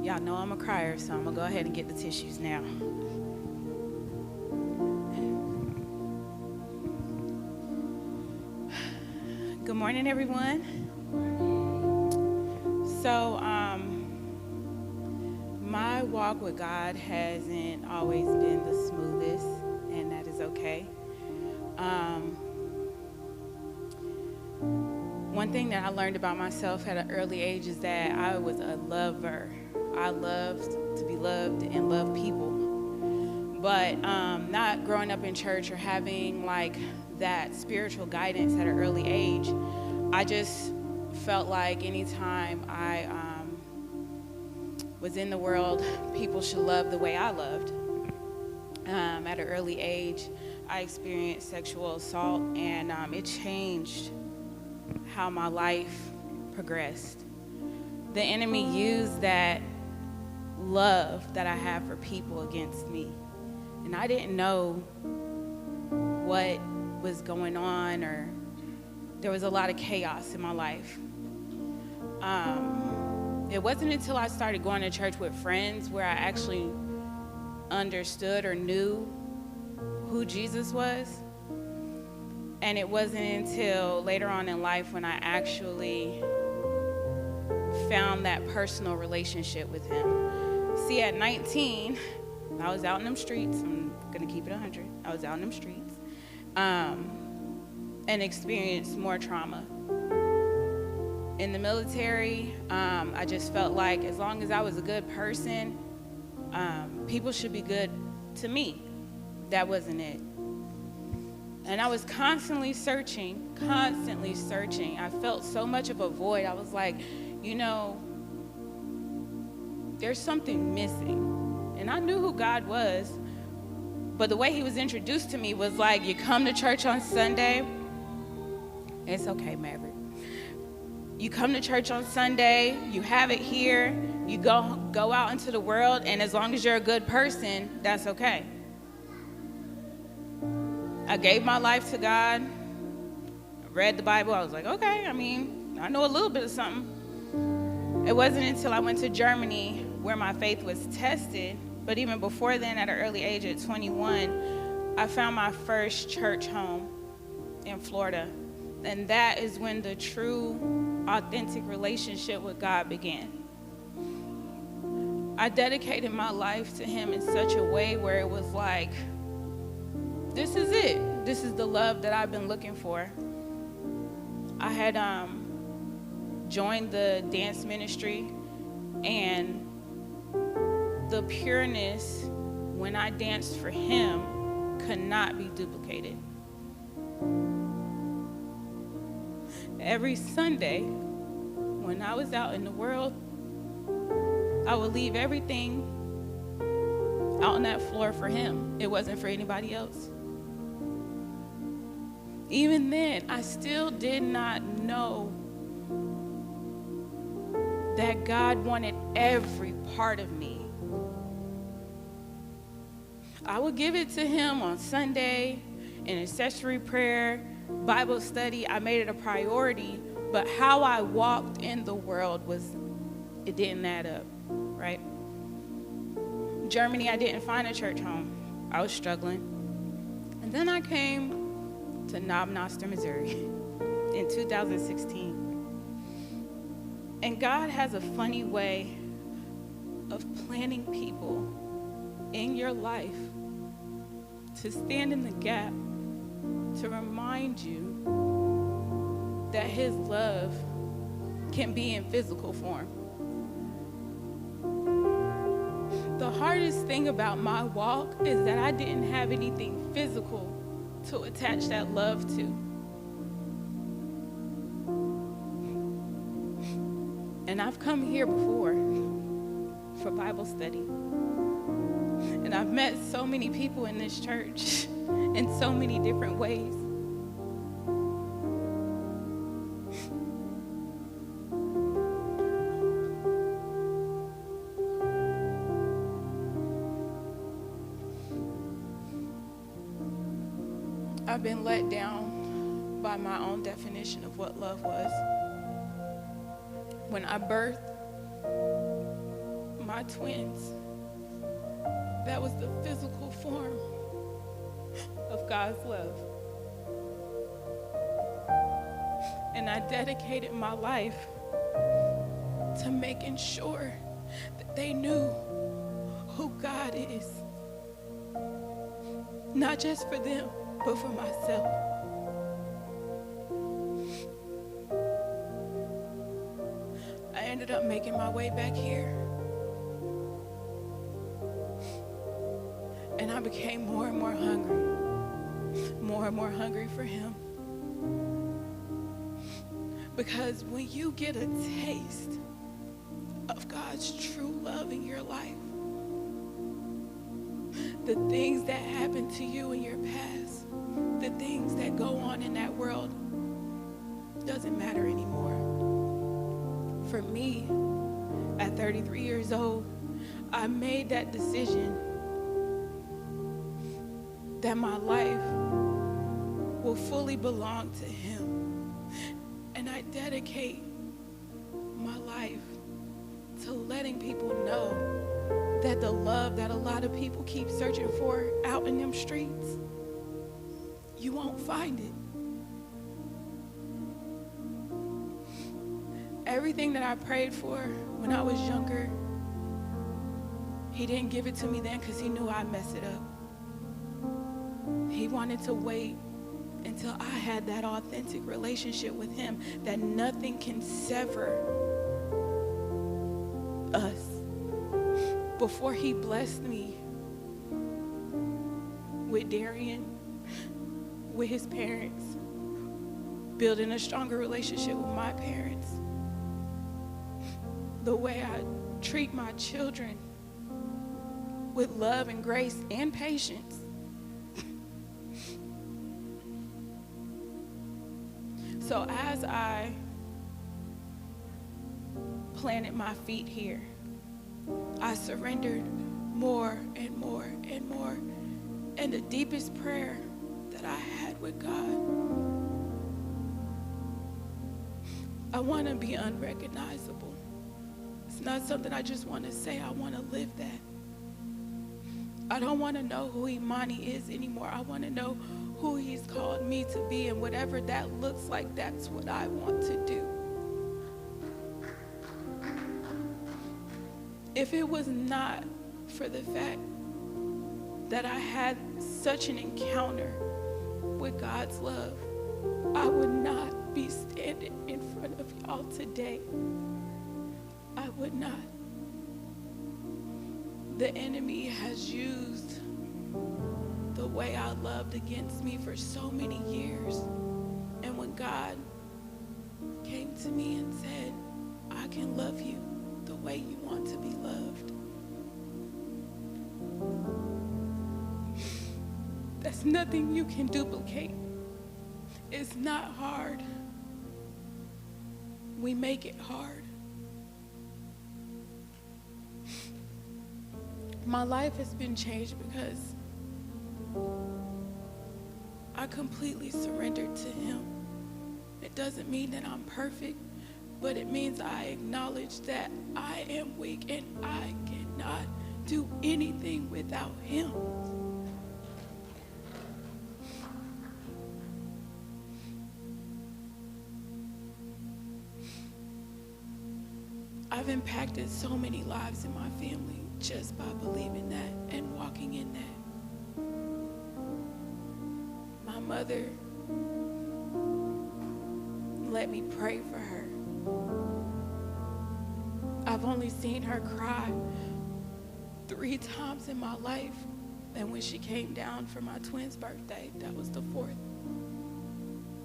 Y'all know I'm a crier, so I'm going to go ahead and get the tissues now. Good morning, everyone. So, my walk with God hasn't always been the smoothest, and that is okay. One thing that I learned about myself at an early age is that I was a lover. I loved to be loved and love people. But not growing up in church or having like that spiritual guidance at an early age, I just felt like anytime I was in the world, people should love the way I loved. At an early age, I experienced sexual assault, and it changed how my life progressed. The enemy used that love that I have for people against me. And I didn't know what was going on, or there was a lot of chaos in my life. It wasn't until I started going to church with friends where I actually understood or knew who Jesus was. And it wasn't until later on in life when I actually found that personal relationship with him. See, at 19, I was out in them streets. I'm going to keep it 100. I was out in them streets and experienced more trauma. In the military, I just felt like as long as I was a good person, people should be good to me. That wasn't it. And I was constantly searching. I felt so much of a void. I was like, there's something missing. And I knew who God was, but the way he was introduced to me was like, you come to church on Sunday. It's okay, Maverick. You come to church on Sunday, you have it here, you go out into the world, and as long as you're a good person, that's okay. I gave my life to God, read the Bible. I was like, okay, I know a little bit of something. It wasn't until I went to Germany where my faith was tested, but even before then, at an early age at 21, I found my first church home in Florida. And that is when the true, authentic relationship with God began. I dedicated my life to him in such a way where it was like, this is it. This is the love that I've been looking for. I had joined the dance ministry, and the pureness when I danced for him could not be duplicated. Every Sunday, when I was out in the world, I would leave everything out on that floor for him. It wasn't for anybody else. Even then, I still did not know that God wanted every part of me. I would give it to him on Sunday, in accessory prayer, Bible study. I made it a priority, but how I walked in the world it didn't add up, right? Germany, I didn't find a church home. I was struggling. And then I came to Knob Noster, Missouri in 2016. And God has a funny way of planting people in your life to stand in the gap, to remind you that his love can be in physical form. The hardest thing about my walk is that I didn't have anything physical to attach that love to. And I've come here before for Bible study. And I've met so many people in this church in so many different ways. I've been let down by my own definition of what love was. When I birthed my twins. That was the physical form of God's love. And I dedicated my life to making sure that they knew who God is. Not just for them, but for myself. I ended up making my way back here. And I became more and more hungry for him. Because when you get a taste of God's true love in your life, the things that happen to you in your past, the things that go on in that world, doesn't matter anymore. For me, at 33 years old, I made that decision that my life will fully belong to him. And I dedicate my life to letting people know that the love that a lot of people keep searching for out in them streets, you won't find it. Everything that I prayed for when I was younger, he didn't give it to me then because he knew I'd mess it up. He wanted to wait until I had that authentic relationship with him, that nothing can sever us, before he blessed me with Darian, with his parents, building a stronger relationship with my parents, the way I treat my children with love and grace and patience. So as I planted my feet here, I surrendered more and more and more. And the deepest prayer that I had with God, I want to be unrecognizable. It's not something I just want to say. I want to live that. I don't want to know who Imani is anymore. I want to know who he's called me to be, and whatever that looks like, that's what I want to do. If it was not for the fact that I had such an encounter with God's love, I would not be standing in front of y'all today. I would not. The enemy has used the way I loved against me for so many years. And when God came to me and said, I can love you the way you want to be loved, that's nothing you can duplicate. It's not hard. We make it hard. My life has been changed because I completely surrendered to him. It doesn't mean that I'm perfect, but it means I acknowledge that I am weak and I cannot do anything without him. I've impacted so many lives in my family just by believing that and walking in that. My mother let me pray for her. I've only seen her cry 3 times in my life. And when she came down for my twins' birthday, that was the 4th.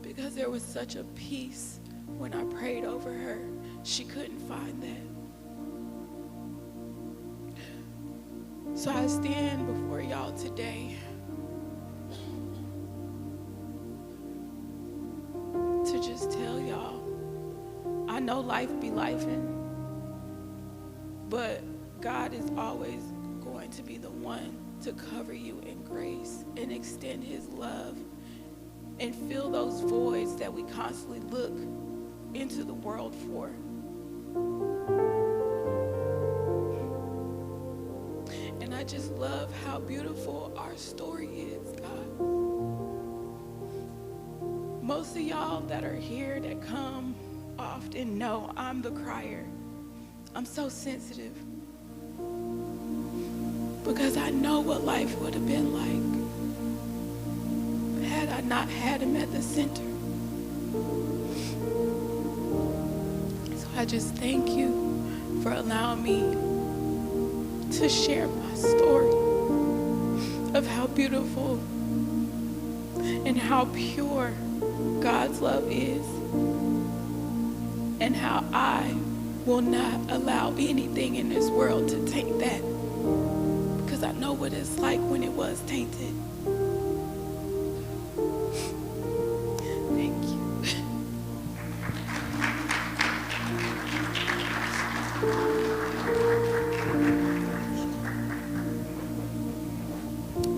Because there was such a peace when I prayed over her. She couldn't find that. So I stand before y'all today to just tell y'all, I know life be lifing, but God is always going to be the one to cover you in grace and extend his love and fill those voids that we constantly look into the world for. I just love how beautiful our story is, God. Most of y'all that are here that come often know I'm the crier. I'm so sensitive because I know what life would have been like had I not had him at the center. So I just thank you for allowing me to share my story of how beautiful and how pure God's love is, and how I will not allow anything in this world to take that, because I know what it's like when it was tainted. Thank you.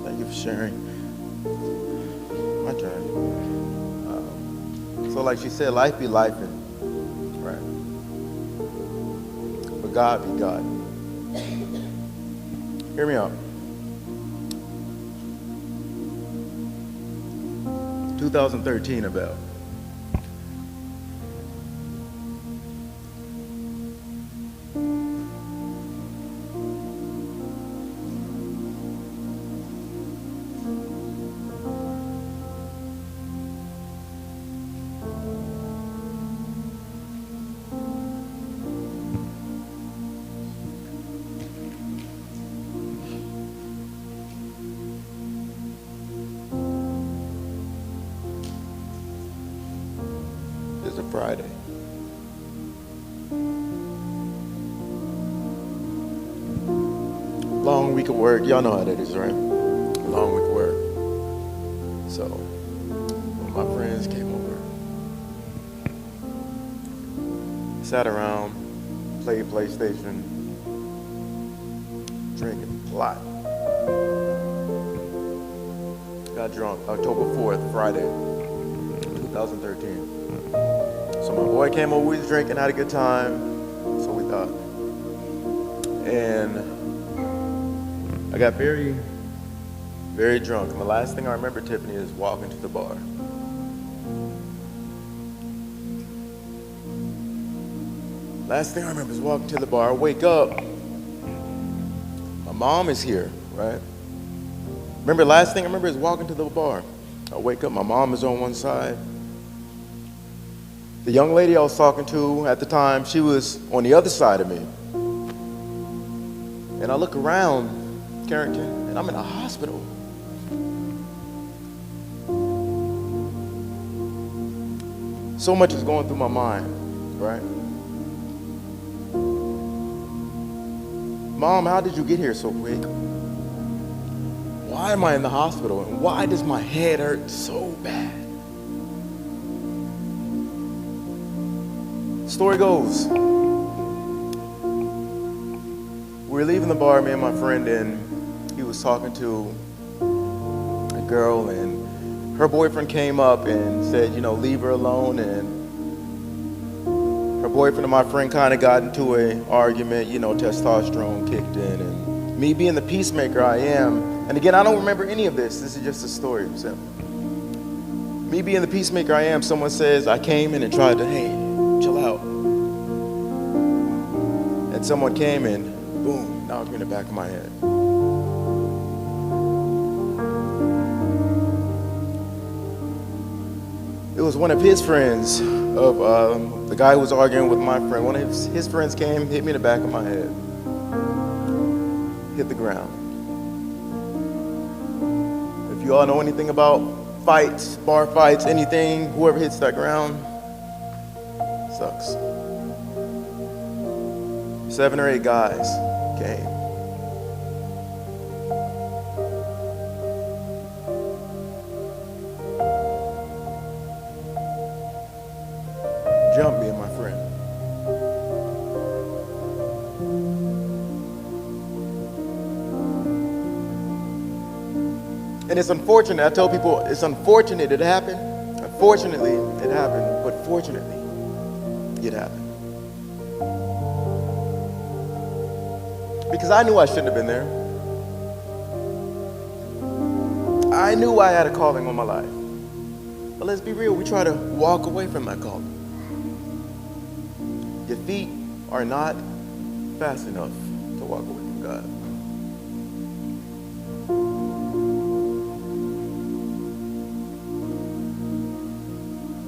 Thank you for sharing. My turn. So like she said, life be lifing, right? But God be God. Hear me out. 2013 about. It's a Friday. Long week of work. Y'all know how that is, right? Long week of work. So, when my friends came over, sat around, played PlayStation, drinking a lot. Got drunk October 4th, Friday, 2013. So my boy came over, we was drinking, had a good time, so we thought. And I got very, very drunk. And the last thing I remember, Tiffany, is walking to the bar. Last thing I remember is walking to the bar. I wake up. My mom is here, right? Remember, last thing I remember is walking to the bar. I wake up, my mom is on one side. The young lady I was talking to at the time, she was on the other side of me. And I look around Carrington, and I'm in a hospital. So much is going through my mind, right? Mom, how did you get here so quick? Why am I in the hospital? And why does my head hurt so bad? Story goes, we were leaving the bar, me and my friend, and he was talking to a girl, and her boyfriend came up and said, leave her alone. And her boyfriend and my friend kind of got into an argument, testosterone kicked in. And me being the peacemaker I am, and again, I don't remember any of this. This is just a story. So, me being the peacemaker I am, someone says, I came in and tried to, hey, chill out. And someone came in, boom, knocked me in the back of my head. It was one of his friends, of the guy who was arguing with my friend. One of his friends came, hit me in the back of my head, hit the ground. If you all know anything about fights, bar fights, anything, whoever hits that ground, sucks. 7 or 8 guys came. Jumped me and my friend. And it's unfortunate, I tell people, it's unfortunate it happened. Unfortunately, it happened, but fortunately, it happened. Because I knew I shouldn't have been there. I knew I had a calling on my life. But let's be real, we try to walk away from that calling. Your feet are not fast enough to walk away from God.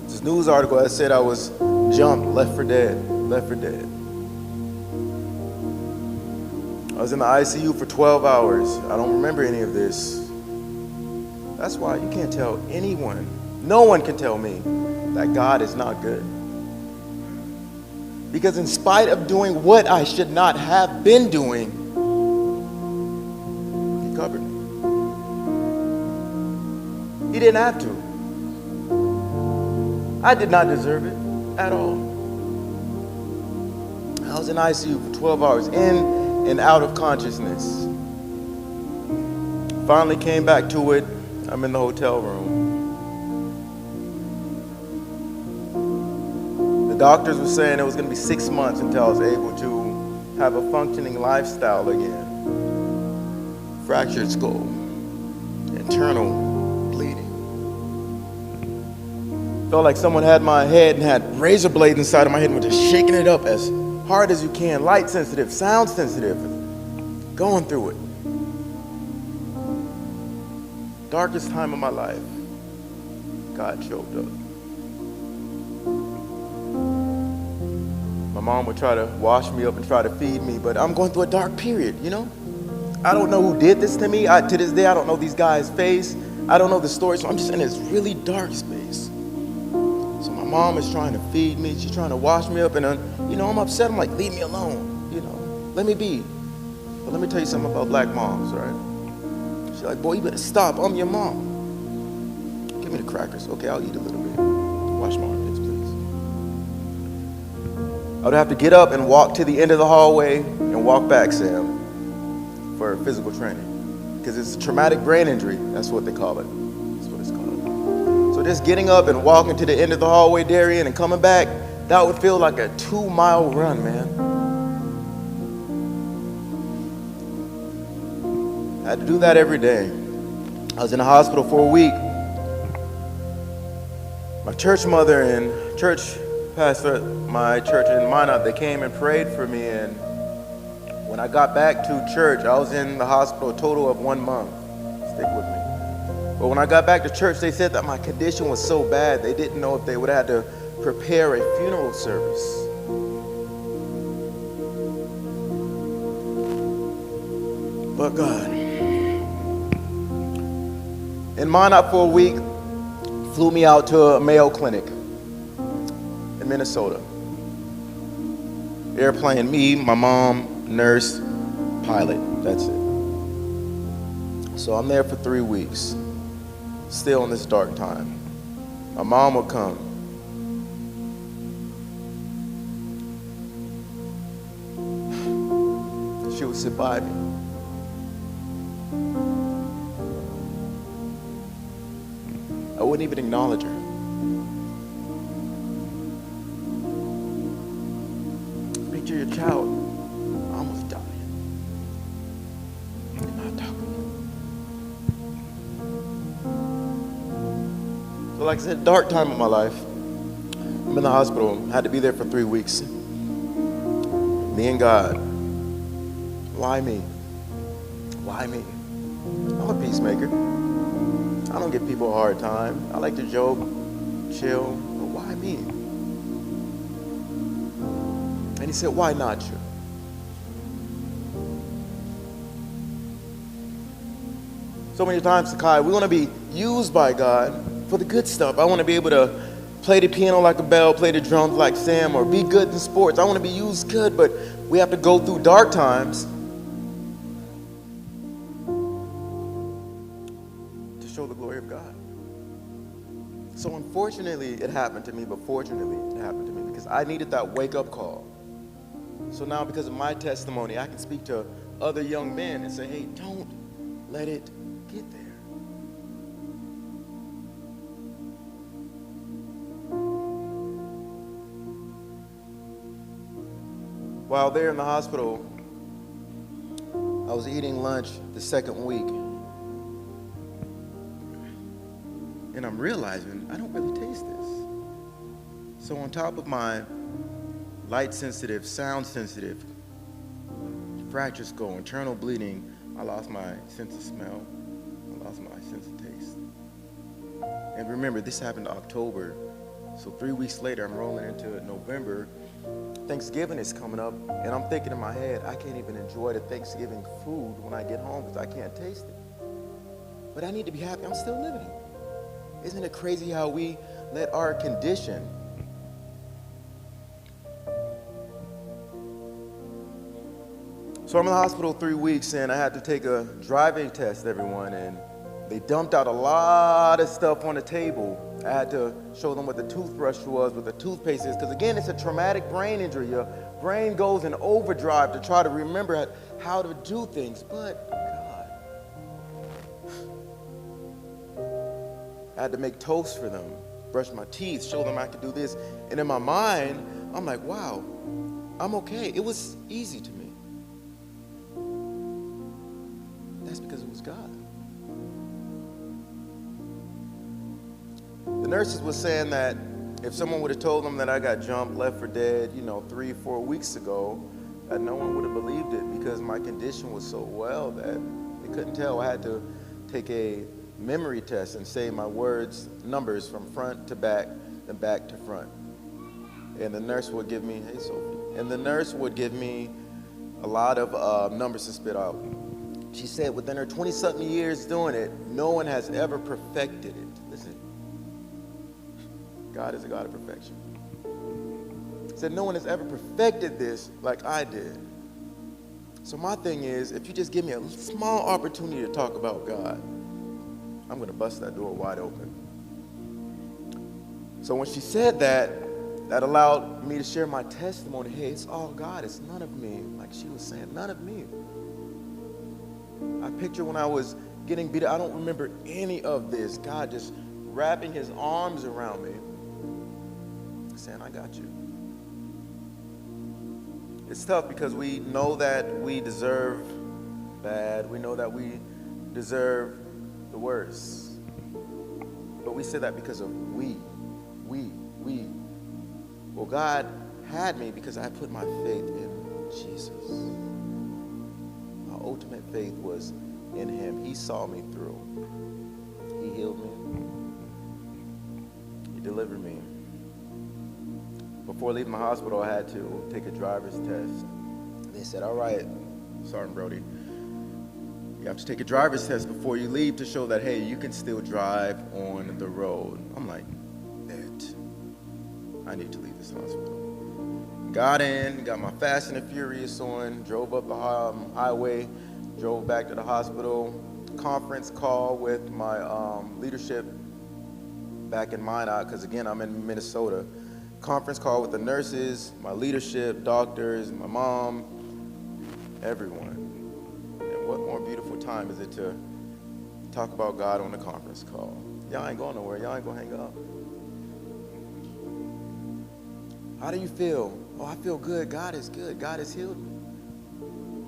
This news article that said I was jumped, left for dead. I was in the ICU for 12 hours. I don't remember any of this. That's why you can't tell anyone, no one can tell me that God is not good. Because in spite of doing what I should not have been doing, He covered me. He didn't have to. I did not deserve it at all. I was in ICU for 12 hours, in and out of consciousness. Finally came back to it. I'm in the hotel room. The doctors were saying it was going to be 6 months until I was able to have a functioning lifestyle again. Fractured skull, internal bleeding. Felt like someone had my head and had razor blades inside of my head and was just shaking it up as hard as you can, light sensitive, sound sensitive, going through it. Darkest time of my life, God showed up. My mom would try to wash me up and try to feed me, but I'm going through a dark period, you know? I don't know who did this to me. To this day, I don't know these guys' face. I don't know the story, so I'm just in this really dark space. So my mom is trying to feed me. She's trying to wash me up, and I'm upset. I'm like, leave me alone, let me be. But let me tell you something about black moms, right? She's like, boy, you better stop. I'm your mom. Give me the crackers. Okay, I'll eat a little bit. Wash my armpits, please. I would have to get up and walk to the end of the hallway and walk back, Sam, for physical training. Because it's a traumatic brain injury. That's what they call it. That's what it's called. So just getting up and walking to the end of the hallway, Darian, and coming back, that would feel like a 2-mile run, man. I had to do that every day. I was in the hospital for a week. My church mother and church pastor, my church in Minot, they came and prayed for me. And when I got back to church, I was in the hospital a total of 1 month. Stick with me. But when I got back to church, they said that my condition was so bad, they didn't know if they would have to prepare a funeral service. But God. In Minot for a week, flew me out to a Mayo Clinic in Minnesota. Airplane, me, my mom, nurse, pilot, that's it. So I'm there for 3 weeks, still in this dark time. My mom would come. She would sit by me. I wouldn't even acknowledge her. Picture your child almost dying. You're not talking. So like I said, dark time of my life. I'm in the hospital. I had to be there for 3 weeks. Me and God. Why me? Why me? I'm a peacemaker. I don't give people a hard time. I like to joke, chill, but why me? And He said, why not you? So many times, Sakai, we want to be used by God for the good stuff. I want to be able to play the piano like a bell, play the drums like Sam, or be good in sports. I want to be used good, but we have to go through dark times show the glory of God. So unfortunately it happened to me, but fortunately it happened to me because I needed that wake-up call. So now because of my testimony, I can speak to other young men and say, hey, don't let it get there. While there in the hospital, I was eating lunch the second week. And I'm realizing I don't really taste this. So on top of my light sensitive, sound sensitive, fracture skull, internal bleeding, I lost my sense of smell. I lost my sense of taste. And remember, this happened in October. So 3 weeks later, I'm rolling into November. Thanksgiving is coming up, and I'm thinking in my head, I can't even enjoy the Thanksgiving food when I get home because I can't taste it. But I need to be happy. I'm still living. Isn't it crazy how we let our condition So I'm in the hospital 3 weeks, and I had to take a driving test, everyone, and they dumped out a lot of stuff on the table. I had to show them what the toothbrush was, what the toothpaste is, because again, it's a traumatic brain injury. Your brain goes in overdrive to try to remember how to do things, but God. I had to make toast for them, brush my teeth, show them I could do this, and in my mind, I'm like, wow, I'm okay. It was easy to me. That's because it was God. The nurses were saying that if someone would have told them that I got jumped, left for dead, 3-4 weeks ago, that no one would have believed it because my condition was so well that they couldn't tell. I had to take a memory test and say my words, numbers from front to back, then back to front. And the nurse would give me, hey Sophie, and the nurse would give me a lot of numbers to spit out. She said within her 20-something years doing it, no one has ever perfected it. Listen, God is a God of perfection. She said no one has ever perfected this like I did. So my thing is, if you just give me a small opportunity to talk about God, I'm going to bust that door wide open. So when she said that, that allowed me to share my testimony. Hey, it's all God. It's none of me. Like she was saying, none of me. I picture when I was getting beat up, I don't remember any of this. God just wrapping his arms around me, saying, I got you. It's tough because we know that we deserve bad. We know that we deserve the worst. But we say that because of we. Well, God had me because I put my faith in Jesus. My ultimate faith was in him. He saw me through. He healed me. He delivered me. Before leaving the hospital, I had to take a driver's test. They said, all right, Sergeant Brody, you have to take a driver's test before you leave to show that, hey, you can still drive on the road. I'm like, I need to leave this hospital. Got in, got my Fast and the Furious on, drove up the highway, drove back to the hospital, conference call with my leadership back in Minot, because again, I'm in Minnesota. Conference call with the nurses, my leadership, doctors, my mom, everyone. And what more beautiful time is it to talk about God on the conference call? Y'all ain't going nowhere. Y'all ain't going to hang up. How do you feel? Oh, I feel good. God is good. God has healed me.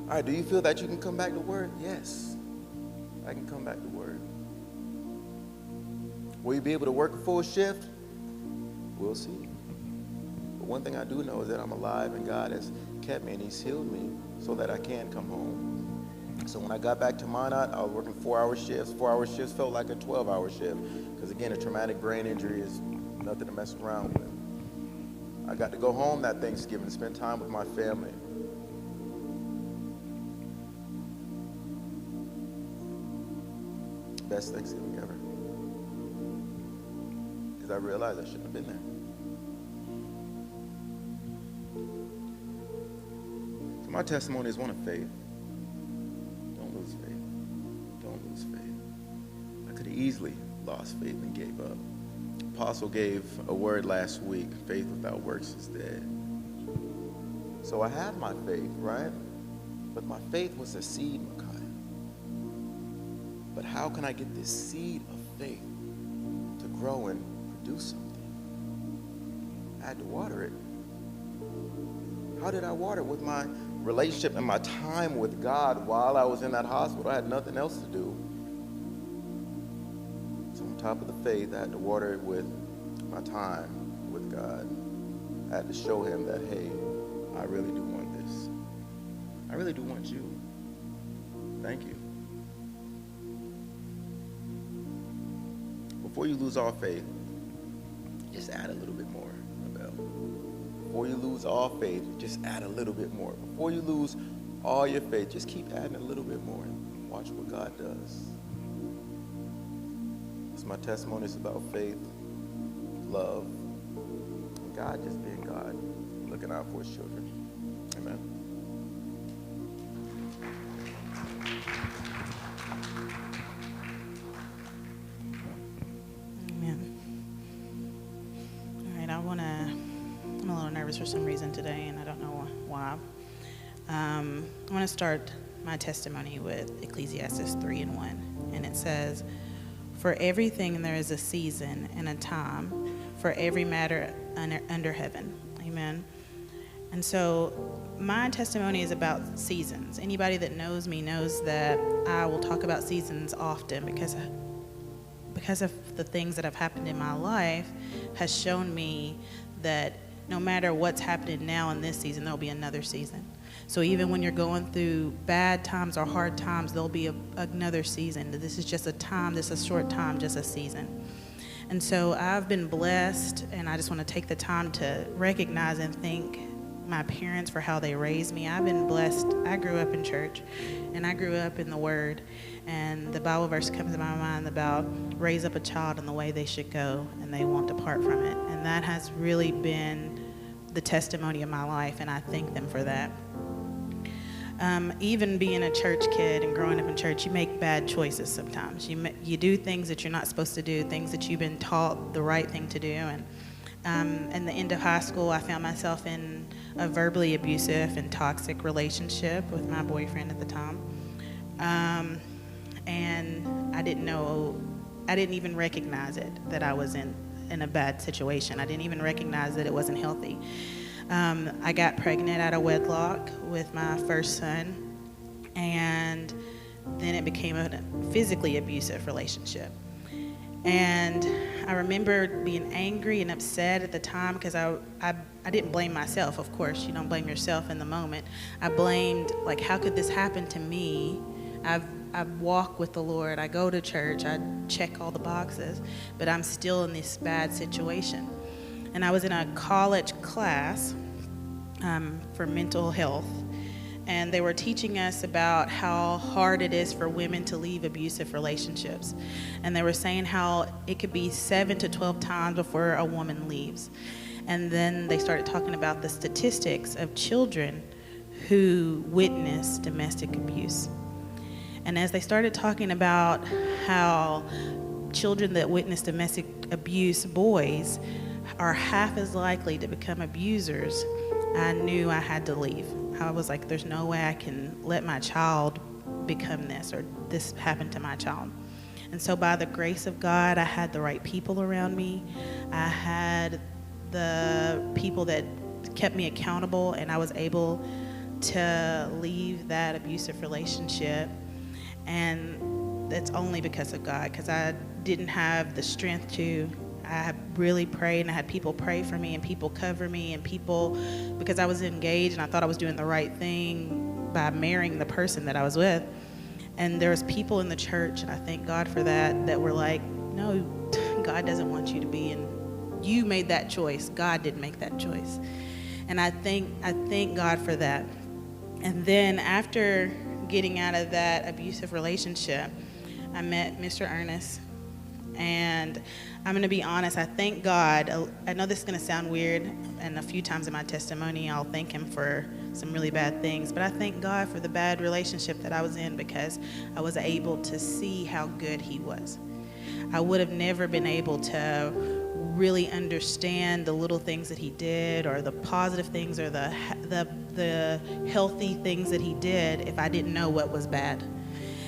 All right, do you feel that you can come back to work? Yes, I can come back to work. Will you be able to work a full shift? We'll see. But one thing I do know is that I'm alive and God has kept me and he's healed me so that I can come home. So when I got back to Minot, I was working 4-hour shifts. 4-hour shifts felt like a 12-hour shift because again, a traumatic brain injury is nothing to mess around with. I got to go home that Thanksgiving and spend time with my family. Best Thanksgiving ever. Because I realized I shouldn't have been there. So my testimony is one of faith. Don't lose faith. Don't lose faith. I could have easily lost faith and gave up. Apostle gave a word last week, faith without works is dead. So I had my faith, right? But my faith was a seed, Micaiah. But how can I get this seed of faith to grow and produce something? I had to water it. How did I water it? With my relationship and my time with God while I was in that hospital. I had nothing else to do. So on top of the faith, I had to water it with my time with God. I had to show him that, hey, I really do want this. I really do want you. Thank you. Before you lose all faith, just add a little bit more, Abel. Before you lose all faith, just add a little bit more. Before you lose all your faith, just keep adding a little bit more and watch what God does. It's my testimony. It's about faith, love, and God just being God, looking out for his children. Amen. I'm a little nervous for some reason today, and I don't know why. I want to start my testimony with Ecclesiastes 3:1, and it says, "For everything there is a season and a time for every matter under heaven." Amen. And so my testimony is about seasons. Anybody that knows me knows that I will talk about seasons often because of the things that have happened in my life has shown me that no matter what's happening now in this season, there'll be another season. So even when you're going through bad times or hard times, there'll be another season. This is just a time, this is a short time, just a season. And so I've been blessed, and I just want to take the time to recognize and thank my parents for how they raised me. I've been blessed. I grew up in church, and I grew up in the Word, and the Bible verse comes to my mind about raise up a child in the way they should go, and they won't depart from it. And that has really been the testimony of my life, and I thank them for that. Even being a church kid and growing up in church, you make bad choices sometimes. You do things that you're not supposed to do, things that you've been taught the right thing to do. And in the end of high school, I found myself in a verbally abusive and toxic relationship with my boyfriend at the time. And I didn't even recognize it, that I was in a bad situation. I didn't even recognize that it wasn't healthy. I got pregnant out of wedlock with my first son, and then it became a physically abusive relationship. And I remember being angry and upset at the time because I didn't blame myself. Of course, you don't blame yourself in the moment. I blamed, like, how could this happen to me? I walk with the Lord. I go to church. I check all the boxes, but I'm still in this bad situation. And I was in a college class for mental health, and they were teaching us about how hard it is for women to leave abusive relationships. And they were saying how it could be 7 to 12 times before a woman leaves. And then they started talking about the statistics of children who witness domestic abuse. And as they started talking about how children that witness domestic abuse, boys, are half as likely to become abusers, I knew I had to leave. I was like, there's no way I can let my child become this or this happen to my child. And so by the grace of God, I had the right people around me. I had the people that kept me accountable, and I was able to leave that abusive relationship. And it's only because of God, because I didn't have the strength to. I really prayed, and I had people pray for me and people cover me, and people, because I was engaged and I thought I was doing the right thing by marrying the person that I was with. And there was people in the church, and I thank God for that were like, no, God doesn't want you to be in. You made that choice. God didn't make that choice. And I thank God for that. And then after getting out of that abusive relationship, I met Mr. Ernest. And I'm going to be honest, I thank God. I know this is going to sound weird, and a few times in my testimony I'll thank him for some really bad things, but I thank God for the bad relationship that I was in, because I was able to see how good he was. I would have never been able to really understand the little things that he did, or the positive things, or the healthy things that he did, if I didn't know what was bad.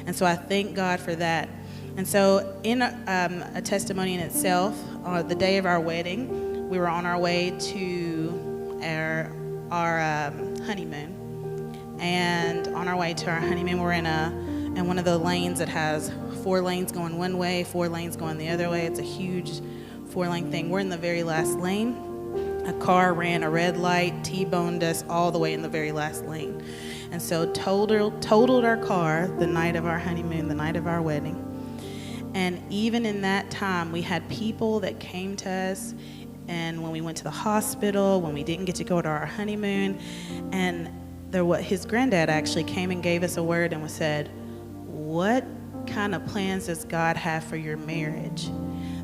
And so I thank God for that. And so in a testimony in itself, the day of our wedding, we were on our way to our honeymoon. And on our way to our honeymoon, we're in one of the lanes that has 4 lanes going one way, 4 lanes going the other way. It's a huge 4-lane thing. We're in the very last lane. A car ran a red light, T-boned us all the way in the very last lane. And so totaled our car the night of our honeymoon, the night of our wedding. And even in that time, we had people that came to us, and when we went to the hospital, when we didn't get to go to our honeymoon, and his granddad actually came and gave us a word and said, what kind of plans does God have for your marriage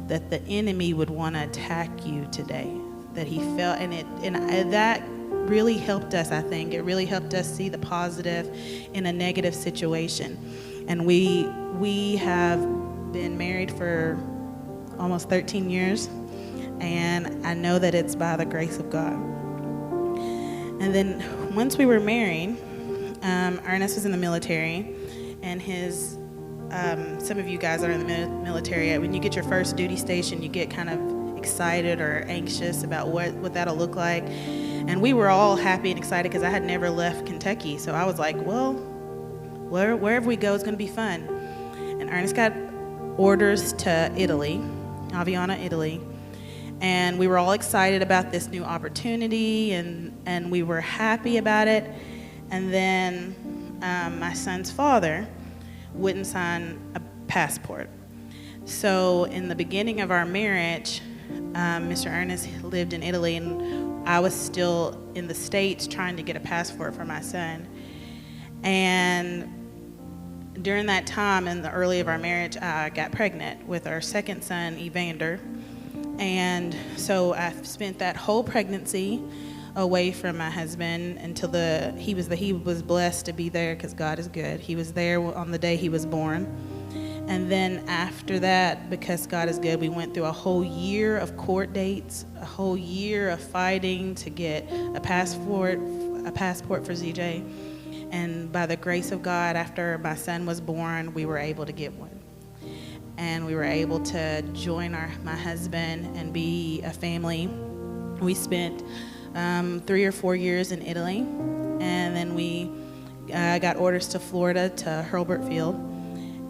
that the enemy would want to attack you today? That he felt, and that really helped us, I think. It really helped us see the positive in a negative situation. And we have been married for almost 13 years, and I know that it's by the grace of God. And then once we were married, Ernest was in the military, and some of you guys are in the military. When you get your first duty station, you get kind of excited or anxious about what that'll look like. And we were all happy and excited because I had never left Kentucky. So I was like, well, wherever we go is going to be fun. And Ernest got orders to Italy, Aviana, Italy. And we were all excited about this new opportunity, and we were happy about it. And then my son's father wouldn't sign a passport. So in the beginning of our marriage, Mr. Ernest lived in Italy, and I was still in the States trying to get a passport for my son. And during that time, in the early of our marriage, I got pregnant with our second son, Evander. And so I spent that whole pregnancy away from my husband until he was blessed to be there, because God is good. He was there on the day he was born. And then after that, because God is good, we went through a whole year of court dates, a whole year of fighting to get a passport for ZJ. And by the grace of God, after my son was born, we were able to get one. And we were able to join my husband and be a family. We spent 3 or 4 years in Italy, and then we got orders to Florida, to Hurlburt Field.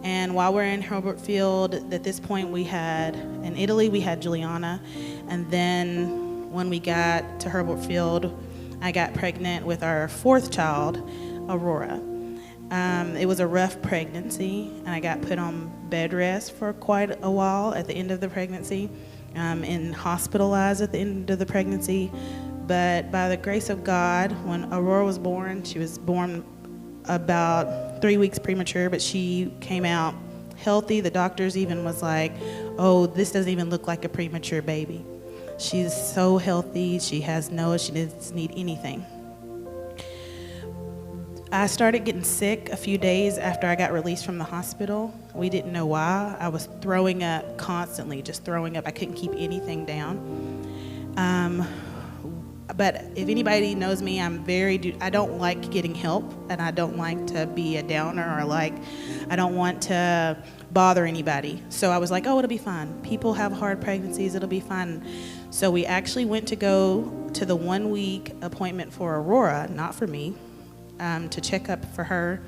And while we're in Hurlburt Field, at this point in Italy, we had Juliana. And then when we got to Hurlburt Field, I got pregnant with our 4th child, Aurora. It was a rough pregnancy, and I got put on bed rest for quite a while at the end of the pregnancy, and hospitalized at the end of the pregnancy. But by the grace of God, when Aurora was born, she was born about 3 weeks premature, but she came out healthy. The doctors even was like, oh, this doesn't even look like a premature baby. She's so healthy. She doesn't need anything. I started getting sick a few days after I got released from the hospital. We didn't know why. I was throwing up constantly, just throwing up. I couldn't keep anything down. But if anybody knows me, I don't like getting help, and I don't like to be a downer, or I don't want to bother anybody. So I was like, oh, it'll be fine. People have hard pregnancies, it'll be fine. So we actually went to go to the 1-week appointment for Aurora, not for me, to check up for her.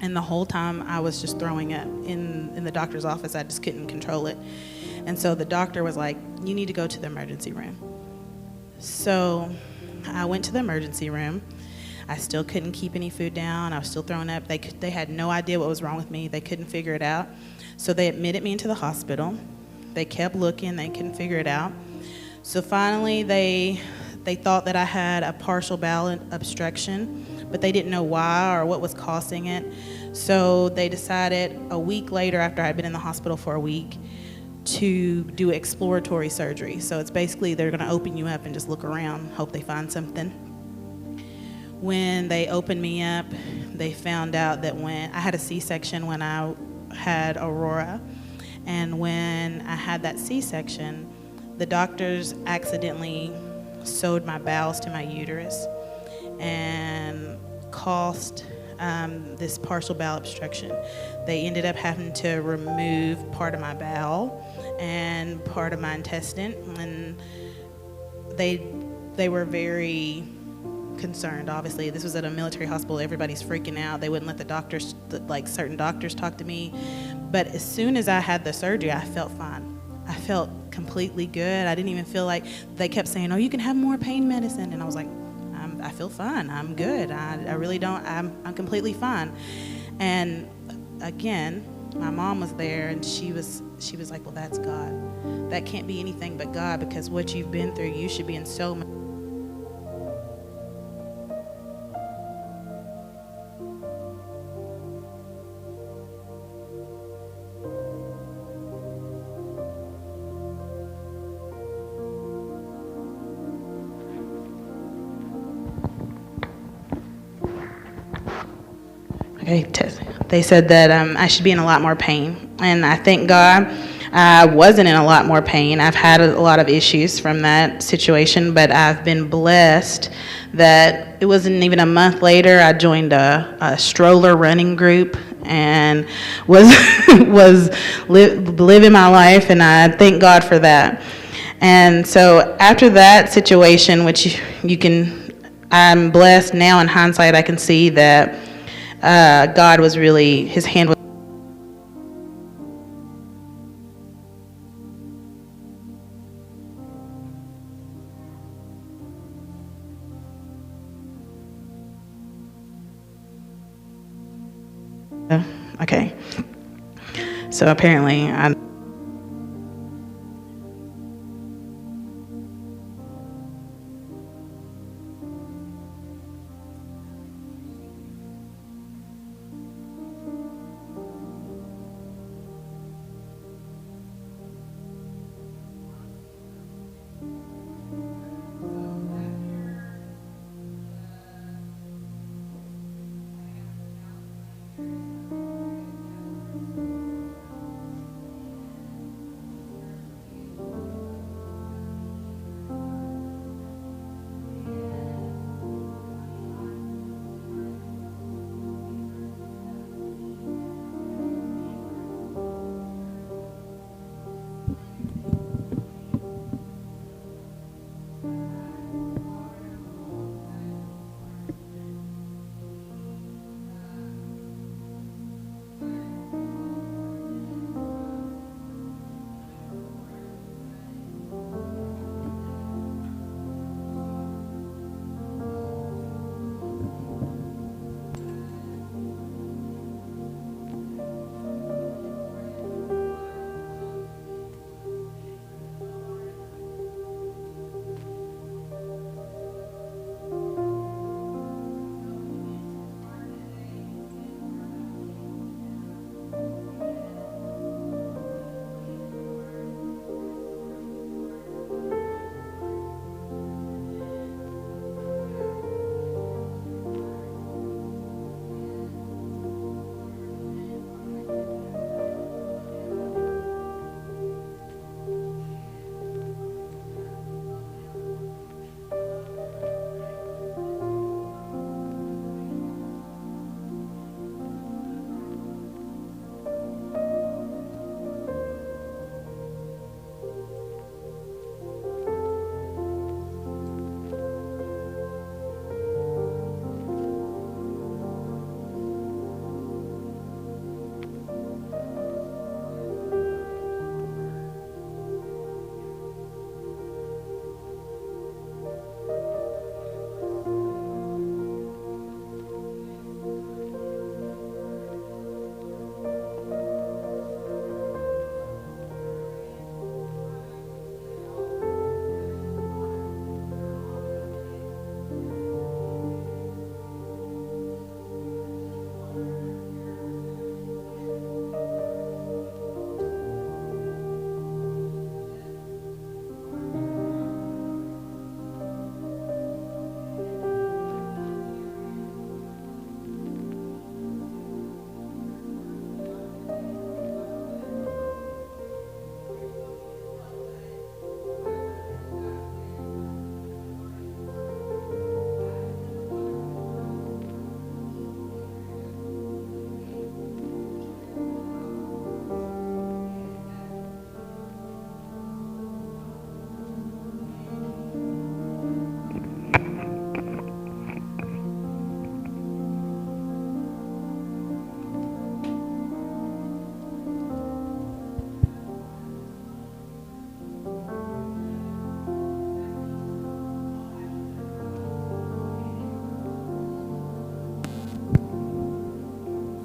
And the whole time I was just throwing up in the doctor's office. I just couldn't control it. And so the doctor was like, you need to go to the emergency room. So I went to the emergency room. I still couldn't keep any food down. I was still throwing up. They had no idea what was wrong with me. They couldn't figure it out. So they admitted me into the hospital. They kept looking. They couldn't figure it out. So finally they thought that I had a partial bowel obstruction, but they didn't know why or what was causing it. So they decided a week later, after I'd been in the hospital for a week, to do exploratory surgery. So it's basically they're going to open you up and just look around, hope they find something. When they opened me up, they found out that when I had a C-section when I had Aurora, and when I had that C-section, the doctors accidentally sewed my bowels to my uterus and caused this partial bowel obstruction. They ended up having to remove part of my bowel and part of my intestine, and they were very concerned. Obviously, this was at a military hospital. Everybody's freaking out. They wouldn't let the doctors, certain doctors, talk to me. But as soon as I had the surgery, I felt fine. I felt completely good. I didn't even feel like, they kept saying, oh, you can have more pain medicine. And I was like, I feel fine. I'm good. I really don't. I'm completely fine. And again, my mom was there, and she was like, well, that's God. That can't be anything but God, because what you've been through, you should be in so much. Okay, they said that I should be in a lot more pain, and I thank God I wasn't in a lot more pain. I've had a lot of issues from that situation, but I've been blessed that it wasn't even a month later, I joined a stroller running group and was living my life, and I thank God for that. And so after that situation, which I'm blessed now in hindsight, I can see that God was really, his hand was. Okay. So apparently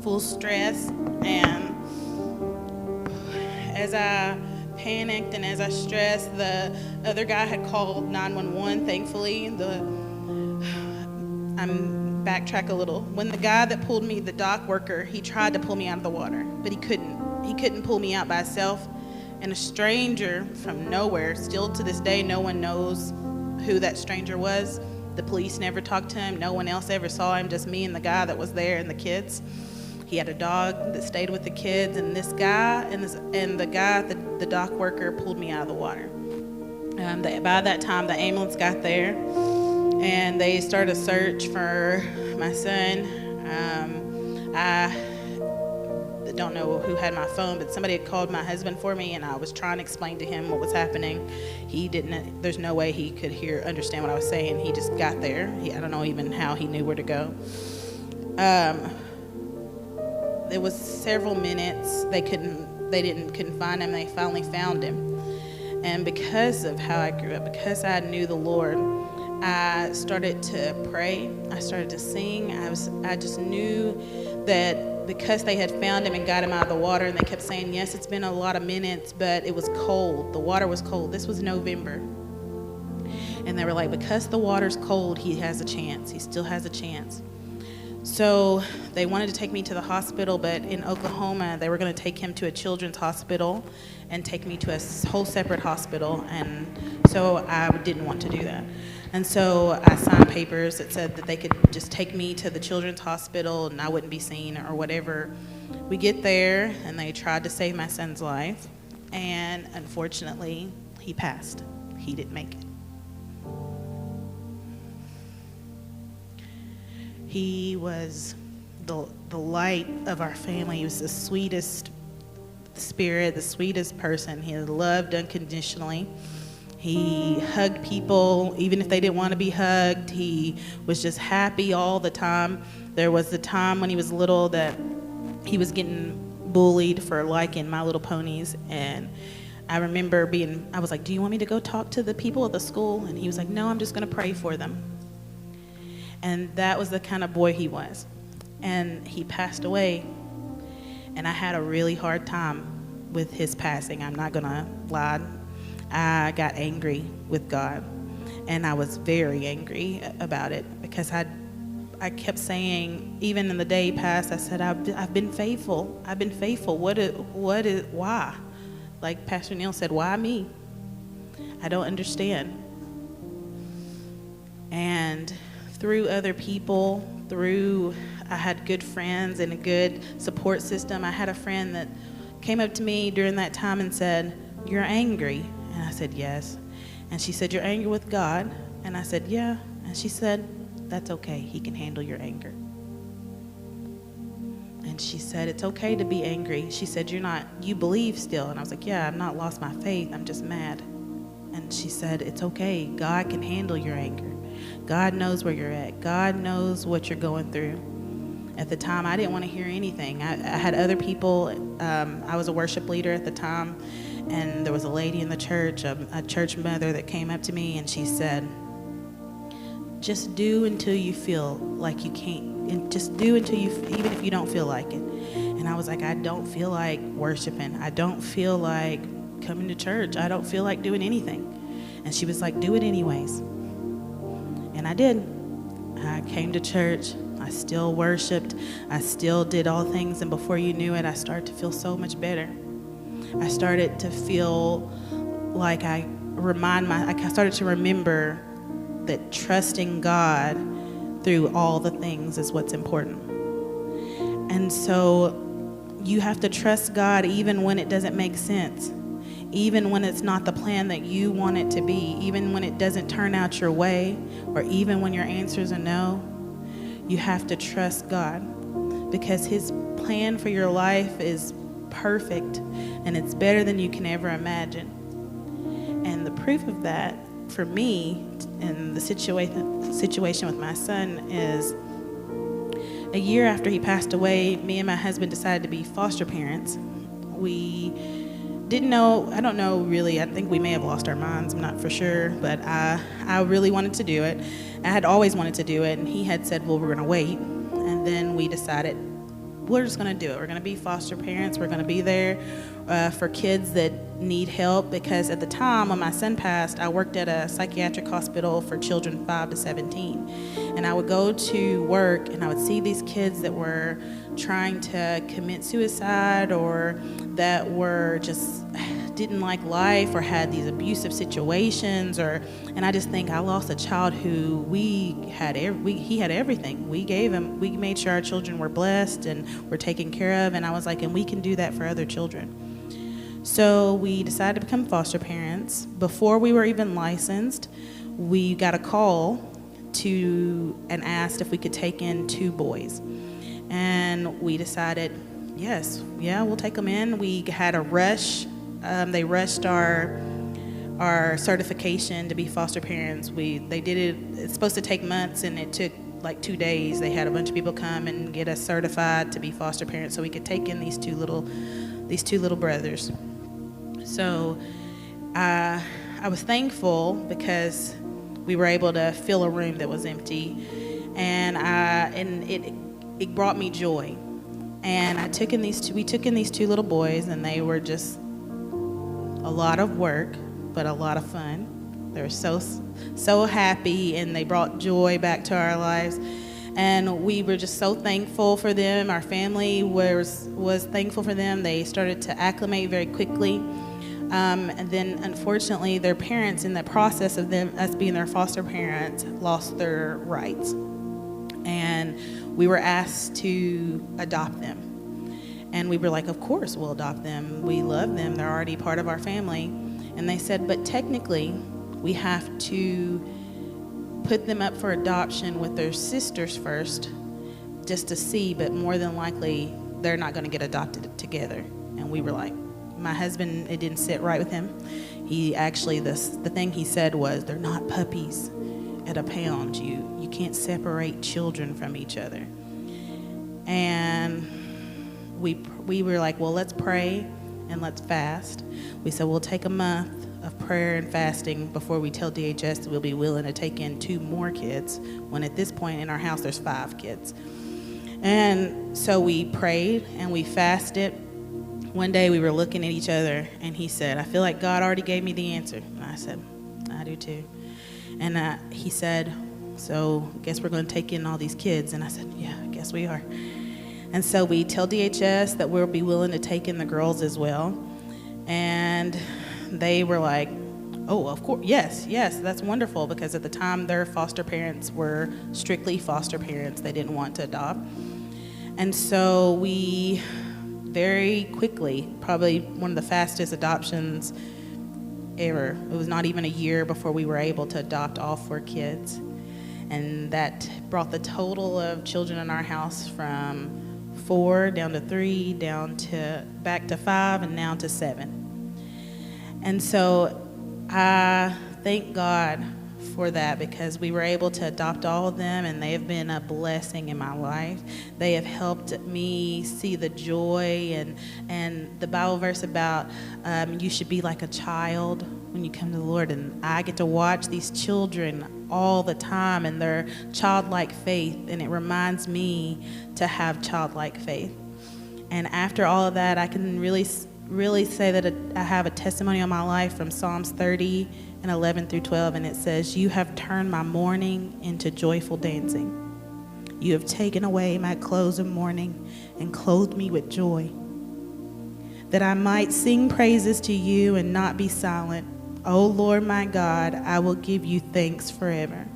full stress. And as I panicked and as I stressed, the other guy had called 911, thankfully. I'm backtrack a little. When the guy that pulled me, the dock worker, he tried to pull me out of the water, but he couldn't. He couldn't pull me out by himself. And a stranger from nowhere, still to this day, no one knows who that stranger was. The police never talked to him. No one else ever saw him, just me and the guy that was there and the kids. He had a dog that stayed with the kids, and this guy and the guy, the dock worker, pulled me out of the water. By that time, the ambulance got there, and they started a search for my son. I don't know who had my phone, but somebody had called my husband for me, and I was trying to explain to him what was happening. He didn't. There's no way he could understand what I was saying. He just got there. I don't know even how he knew where to go. It was several minutes. They couldn't find him. They finally found him. And because of how I grew up, because I knew the Lord, I started to pray. I started to sing. I just knew that because they had found him and got him out of the water, and they kept saying, yes, it's been a lot of minutes, but it was cold. The water was cold. This was November. And they were like, because the water's cold, he has a chance. He still has a chance. So they wanted to take me to the hospital, but in Oklahoma, they were going to take him to a children's hospital and take me to a whole separate hospital. And so I didn't want to do that. And so I signed papers that said that they could just take me to the children's hospital and I wouldn't be seen or whatever. We get there, and they tried to save my son's life. And unfortunately, he passed. He didn't make it. He was the light of our family. He was the sweetest spirit, the sweetest person. He loved unconditionally. He hugged people even if they didn't want to be hugged. He was just happy all the time. There was the time when he was little that he was getting bullied for liking My Little Ponies. And I remember I was like, do you want me to go talk to the people at the school? And he was like, no, I'm just going to pray for them. And that was the kind of boy he was. And he passed away. And I had a really hard time with his passing. I'm not going to lie. I got angry with God. And I was very angry about it because I kept saying, even in the day past, I said, I've been faithful. I've been faithful. Why? Like Pastor Neil said, why me? I don't understand. And through other people, I had good friends and a good support system. I had a friend that came up to me during that time and said, you're angry. And I said, yes. And she said, you're angry with God? And I said, yeah. And she said, that's okay. He can handle your anger. And she said, it's okay to be angry. She said, you believe still. And I was like, yeah, I've not lost my faith. I'm just mad. And she said, it's okay. God can handle your anger. God knows where you're at. God knows what you're going through. At the time, I didn't want to hear anything. I had other people. I was a worship leader at the time. And there was a lady in the church, a church mother that came up to me, and she said, just do until you feel like you can't. And just do until even if you don't feel like it. And I was like, I don't feel like worshiping. I don't feel like coming to church. I don't feel like doing anything. And she was like, do it anyways. And I did. I came to church. I still worshiped. I still did all things. And before you knew it, I started to feel so much better. I started to feel like I started to remember that trusting God through all the things is what's important. And so you have to trust God even when it doesn't make sense, even when it's not the plan that you want it to be, even when it doesn't turn out your way, or even when your answers are no. You have to trust God because His plan for your life is perfect, and it's better than you can ever imagine. And the proof of that for me in the situation with my son is a year after he passed away, me and my husband decided to be foster parents. We didn't know, I don't know really, I think we may have lost our minds, I'm not for sure, but I really wanted to do it. I had always wanted to do it, and he had said, well, we're going to wait. And then we decided we're just going to do it. We're going to be foster parents. We're going to be there for kids that need help, because at the time when my son passed, I worked at a psychiatric hospital for children 5 to 17. And I would go to work and I would see these kids that were trying to commit suicide, or that were just didn't like life, or had these abusive situations, and I just think I lost a child who he had everything. We made sure our children were blessed and were taken care of, and I was like, and we can do that for other children. So we decided to become foster parents. Before we were even licensed, we got a call and asked if we could take in 2 boys. And we decided, we'll take them in. We had a rush. They rushed our certification to be foster parents. They did it. It's supposed to take months, and it took like 2 days. They had a bunch of people come and get us certified to be foster parents, so we could take in these two little brothers. So I was thankful because we were able to fill a room that was empty, and it brought me joy. And we took in these 2 little boys, and they were just a lot of work, but a lot of fun. They were so happy, and they brought joy back to our lives. And we were just so thankful for them. Our family was thankful for them. They started to acclimate very quickly. And then, unfortunately, their parents, in the process of us being their foster parents, lost their rights. And we were asked to adopt them. And we were like, of course we'll adopt them. We love them. They're already part of our family. And they said, but technically, we have to put them up for adoption with their sisters first, just to see, but more than likely, they're not going to get adopted together. And we were like, my husband, it didn't sit right with him. He actually, the thing he said was, they're not puppies at a pound. You can't separate children from each other. And we were like, well, let's pray and let's fast. We said, we'll take a month of prayer and fasting before we tell DHS that we'll be willing to take in 2 more kids, when at this point in our house there's 5 kids. And so we prayed and we fasted. One day we were looking at each other, and he said, I feel like God already gave me the answer. And I said, I do too. And he said, so I guess we're going to take in all these kids. And I said, yeah, I guess we are. And so we tell DHS that we'll be willing to take in the girls as well. And they were like, oh, of course, yes, that's wonderful, because at the time their foster parents were strictly foster parents. They didn't want to adopt. And so we very quickly, probably one of the fastest adoptions ever. It was not even a year before we were able to adopt all 4 kids. And that brought the total of children in our house from 4 down to 3, back to 5, and now to 7. And so I thank God for that, because we were able to adopt all of them, and they have been a blessing in my life. They have helped me see the joy and the Bible verse about you should be like a child when you come to the Lord. And I get to watch these children all the time and their childlike faith, and it reminds me to have childlike faith. And after all of that, I can really say that I have a testimony on my life from Psalms 30 and 11 through 12, and it says, you have turned my mourning into joyful dancing. You have taken away my clothes of mourning and clothed me with joy, that I might sing praises to you and not be silent. O Lord my God, I will give you thanks forever.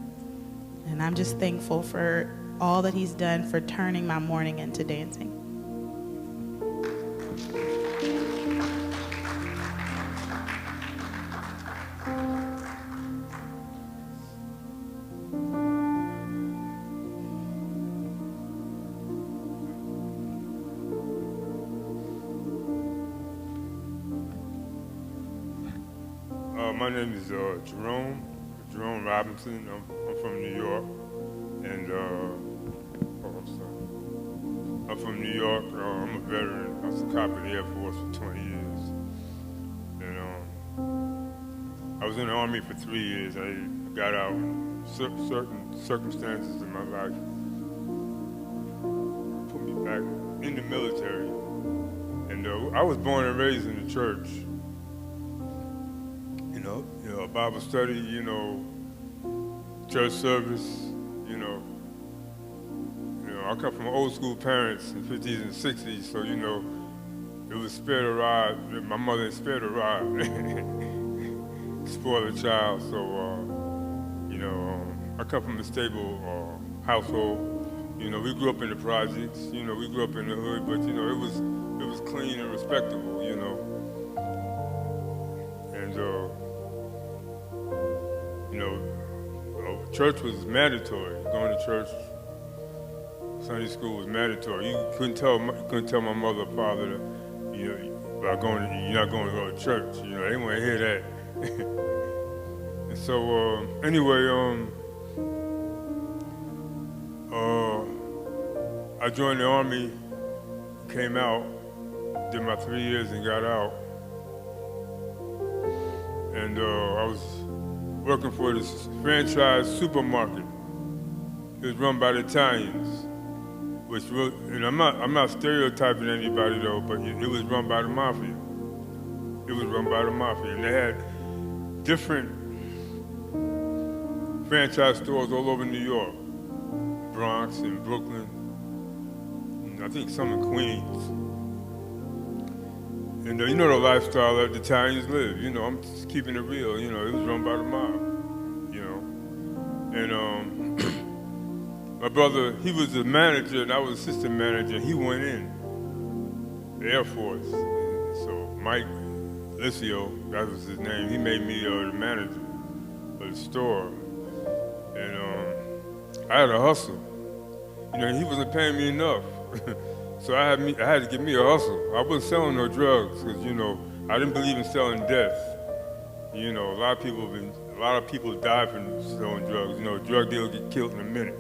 And I'm just thankful for all that he's done for turning my mourning into dancing. My name is Jerome Robinson. I'm from New York, and I'm from New York. I'm a veteran. I was a cop in the Air Force for 20 years, and I was in the Army for 3 years. I got out. Certain circumstances in my life put me back in the military. And I was born and raised in the church. You know, Bible study, you know, church service, you know. I come from old school parents in the 50s and 60s, so, you know, it was spare the rod. My mother spared the rod. Spoiled a child, so, you know, I come from a stable household. You know, we grew up in the projects, you know, we grew up in the hood, but, you know, it was clean and respectable, you know. And, you know, church was mandatory. Going to church, Sunday school was mandatory. You couldn't tell my mother or father that, you know, about you're not going to go to church. You know, they didn't want to hear that. And so, anyway, I joined the Army, came out, did my 3 years and got out. And I was working for this franchise supermarket. It was run by the Italians, which really, and I'm not stereotyping anybody though, but it was run by the mafia. It was run by the mafia, and they had different franchise stores all over New York, Bronx and Brooklyn, and I think some in Queens. And you know the lifestyle that the Italians live. You know, I'm just keeping it real. You know, it was run by the mob. You know, and my brother, he was the manager and I was assistant manager. He went in the Air Force. So Mike Licio, that was his name. He made me the manager of the store, and I had a hustle. You know, he wasn't paying me enough. So I had to get me a hustle. I wasn't selling no drugs because, you know, I didn't believe in selling death. You know, a lot of people die from selling drugs. You know, drug dealers get killed in a minute.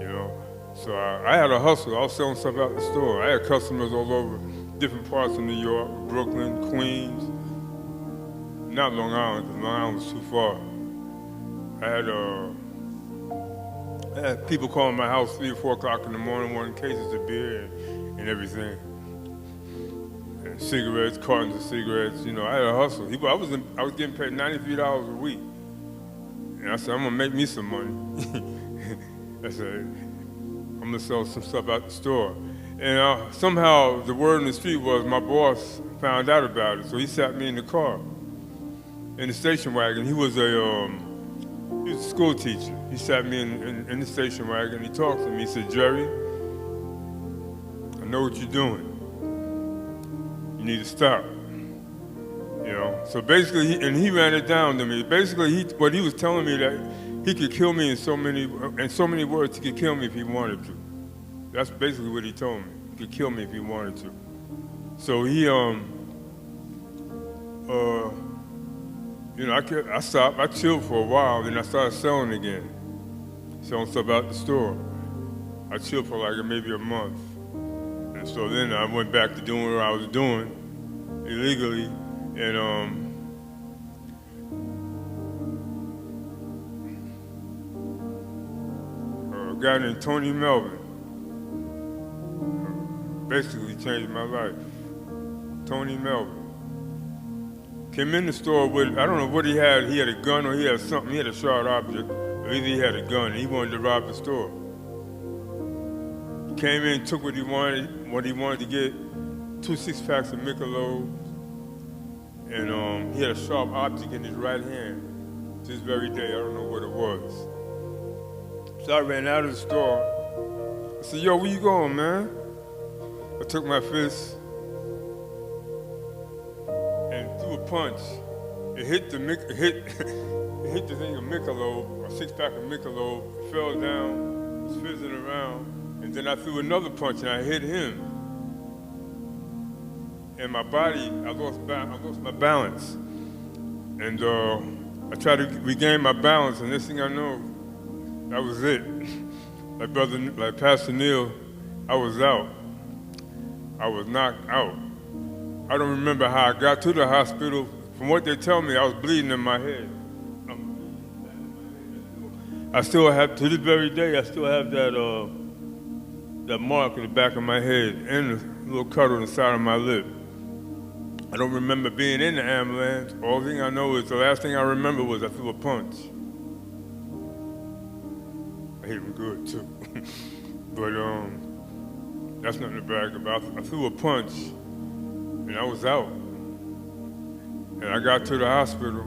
You know, so I had a hustle. I was selling stuff out the store. I had customers all over different parts of New York, Brooklyn, Queens, not Long Island, because Long Island was too far. I had people calling my house 3 or 4 o'clock in the morning, wanting cases of beer and everything. And cigarettes, cartons of cigarettes. You know, I had a hustle. I was getting paid $93 a week. And I said, I'm gonna make me some money. I said, I'm gonna sell some stuff out the store. And somehow the word in the street was my boss found out about it. So he sat me in the car, in the station wagon. He was a school teacher. He sat me in the station wagon. He talked to me. He said, Jerry, I know what you're doing. You need to stop. You know. So basically, he ran it down to me. Basically, what he was telling me that he could kill me in so many words. He could kill me if he wanted to. That's basically what he told me. He could kill me if he wanted to. So he you know, I stopped, I chilled for a while, then I started selling again. Selling stuff out the store. I chilled for like maybe a month. And so then I went back to doing what I was doing illegally, and a guy named Tony Melvin basically changed my life. Tony Melvin. Came in the store with, I don't know what he had a gun or he had something, he had a sharp object, or either he had a gun and he wanted to rob the store. He came in, took what he wanted to get, 2 6-packs of Michelob, and he had a sharp object in his right hand. To this very day, I don't know what it was. So I ran out of the store. I said, yo, where you going, man? I took my fist and threw a punch. It hit the thing of Michelob, a 6-pack of Michelob, fell down, was fizzing around, and then I threw another punch and I hit him. And my body, I lost my balance. And I tried to regain my balance, and next thing I know, that was it. Like Pastor Neil, I was out. I was knocked out. I don't remember how I got to the hospital. From what they tell me, I was bleeding in my head. I still have, to this very day, I still have that that mark in the back of my head and a little cut on the side of my lip. I don't remember being in the ambulance. All thing I know is the last thing I remember was I threw a punch. I hit him good too. But that's nothing to brag about. I threw a punch and I was out. And I got to the hospital.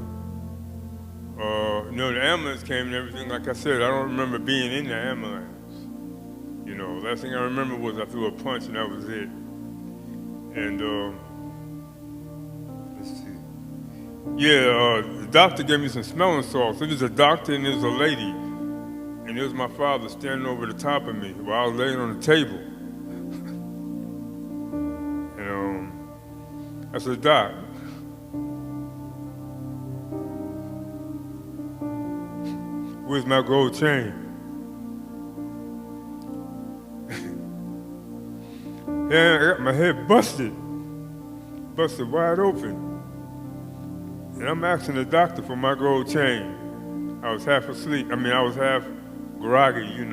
The ambulance came and everything. Like I said, I don't remember being in the ambulance. Last thing I remember was I threw a punch and that was it. And let's see. Yeah, the doctor gave me some smelling salts. It was a doctor and there was a lady. And it was my father standing over the top of me while I was laying on the table. And I said, "Doc, where's my gold chain?" Yeah, I got my head busted wide open. And I'm asking the doctor for my gold chain. I was half asleep. I was half groggy, And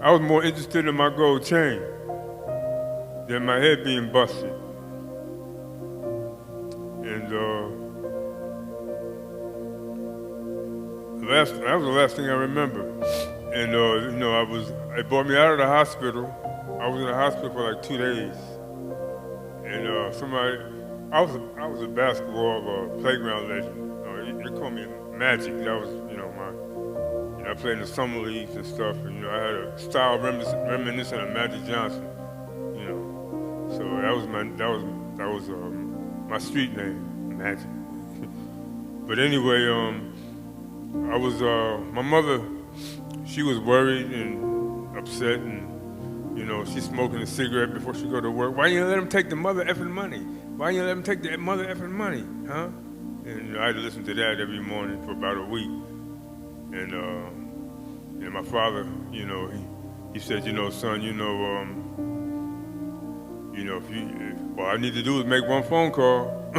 I was more interested in my gold chain than my head being busted. And that was the last thing I remember. And they brought me out of the hospital. I was in the hospital for like 2 days. And I was a basketball playground legend. They called me Magic. That was, I played in the summer leagues and stuff. And, I had a style reminiscent of Magic Johnson. So that was my street name, Magic. But anyway, my mother, she was worried and upset, and she's smoking a cigarette before she go to work. Why you let him take the mother effing money? Why you let him take the mother effing money, huh? And I had to listen to that every morning for about a week. And my father, he said, son, all I need to do is make one phone call.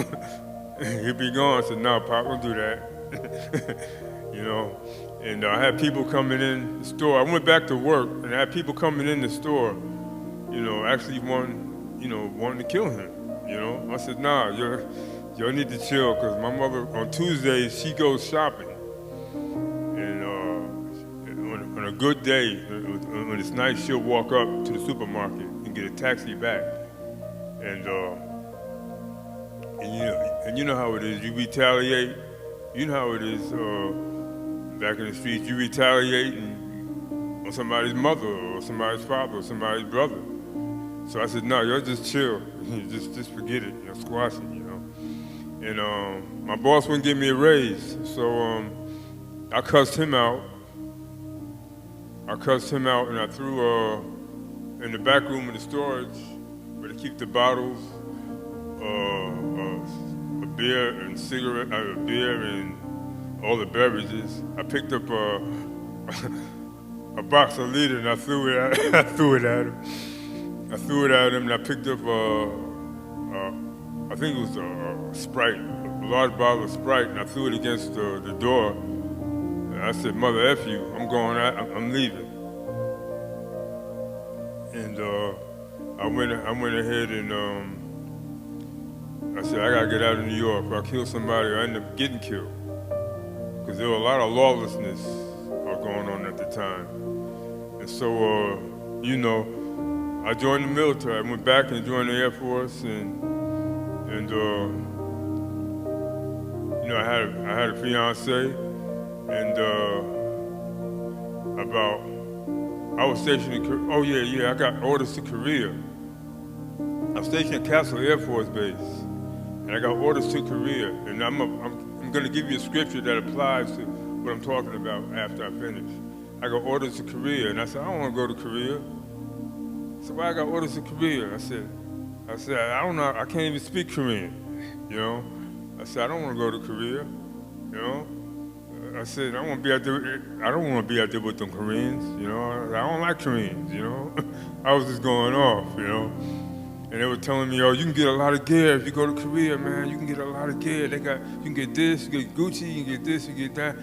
He'll be gone. I said, no, Pop, don't do that. And I had people coming in the store. I went back to work, and I had people coming in the store, actually wanting to kill him, I said, nah, y'all need to chill, because my mother, on Tuesdays, she goes shopping. And on a good day, when it's nice, she'll walk up to the supermarket and get a taxi back. And you know how it is. You retaliate. You know how it is back in the streets. You retaliate on somebody's mother or somebody's father or somebody's brother. So I said, no, y'all just chill. just forget it. Squash it, And my boss wouldn't give me a raise. So I cussed him out. And I threw in the back room of the storage where they keep the bottles, a beer and all the beverages. I picked up a box of liter and I threw it at him. I threw it at him and I picked up I think it was a Sprite, a large bottle of Sprite, and I threw it against the door. And I said, "Mother, F you, I'm going out, I'm leaving." And I went ahead and I said, I gotta get out of New York. If I kill somebody, I end up getting killed. Because there were a lot of lawlessness going on at the time. And so, I joined the military. I went back and joined the Air Force, and I had a fiance, and I was stationed in Korea. I got orders to Korea. I was stationed at Castle Air Force Base, and I got orders to Korea. And I'm going to give you a scripture that applies to what I'm talking about after I finish. I got orders to Korea, and I said, I don't want to go to Korea. So why I got orders to Korea? I said, I don't know, I can't even speak Korean, I said, I don't want to go to Korea, I said, I don't want to be out there with them Koreans, I don't like Koreans, I was just going off, And they were telling me, you can get a lot of gear if you go to Korea, man. You can get a lot of gear. You can get this, you get Gucci, you can get this, you get that.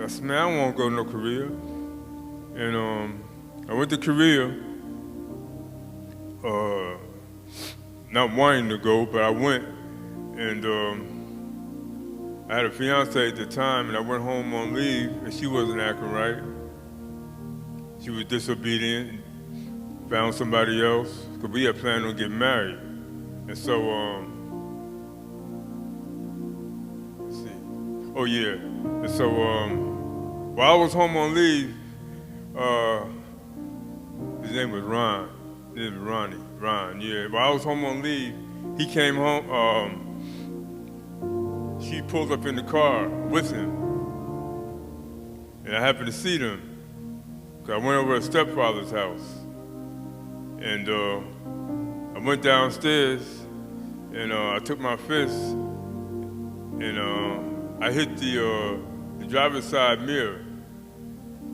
I said, man, I don't want to go to no Korea. And I went to Korea, not wanting to go, but I went. And I had a fiance at the time, and I went home on leave, and she wasn't acting right. She was disobedient, found somebody else, because we had planned on getting married. And so, let's see. Oh, yeah. And so, while I was home on leave, his name was Ron. His name was Ron, yeah. While I was home on leave, he came home. She pulled up in the car with him, and I happened to see them. I went over to stepfather's house, and I went downstairs, and I took my fist, and I hit the driver's side mirror,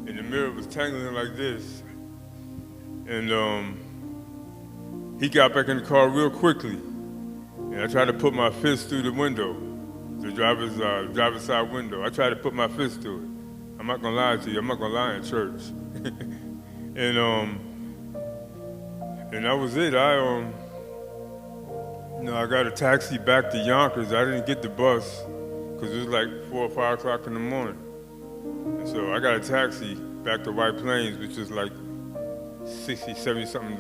and the mirror was tangling like this, and he got back in the car real quickly, and I tried to put my fist through the window, the driver's side window. I tried to put my fist through it. I'm not gonna lie to you. I'm not gonna lie in church. And that was it. I got a taxi back to Yonkers. I didn't get the bus because it was like 4 or 5 o'clock in the morning. And so I got a taxi back to White Plains, which was like $60, $70 something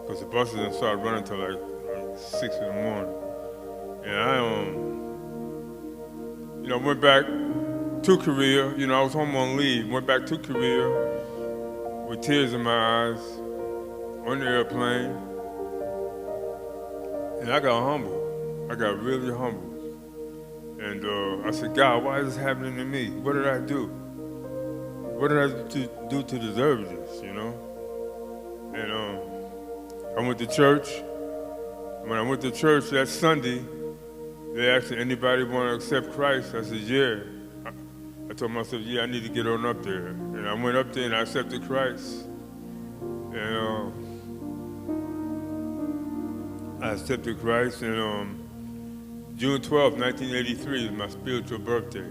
because the buses didn't start running until like 6 in the morning. And I went back to Korea. I was home on leave. Went back to Korea with tears in my eyes on the airplane. And I got humble. I got really humble. And I said, God, why is this happening to me? What did I do? What did I do to deserve this, And I went to church. When I went to church that Sunday, they asked me, anybody want to accept Christ? I said, yeah. I told myself, yeah, I need to get on up there. And I went up there and I accepted Christ. And I accepted Christ. And June 12th, 1983 is my spiritual birthday.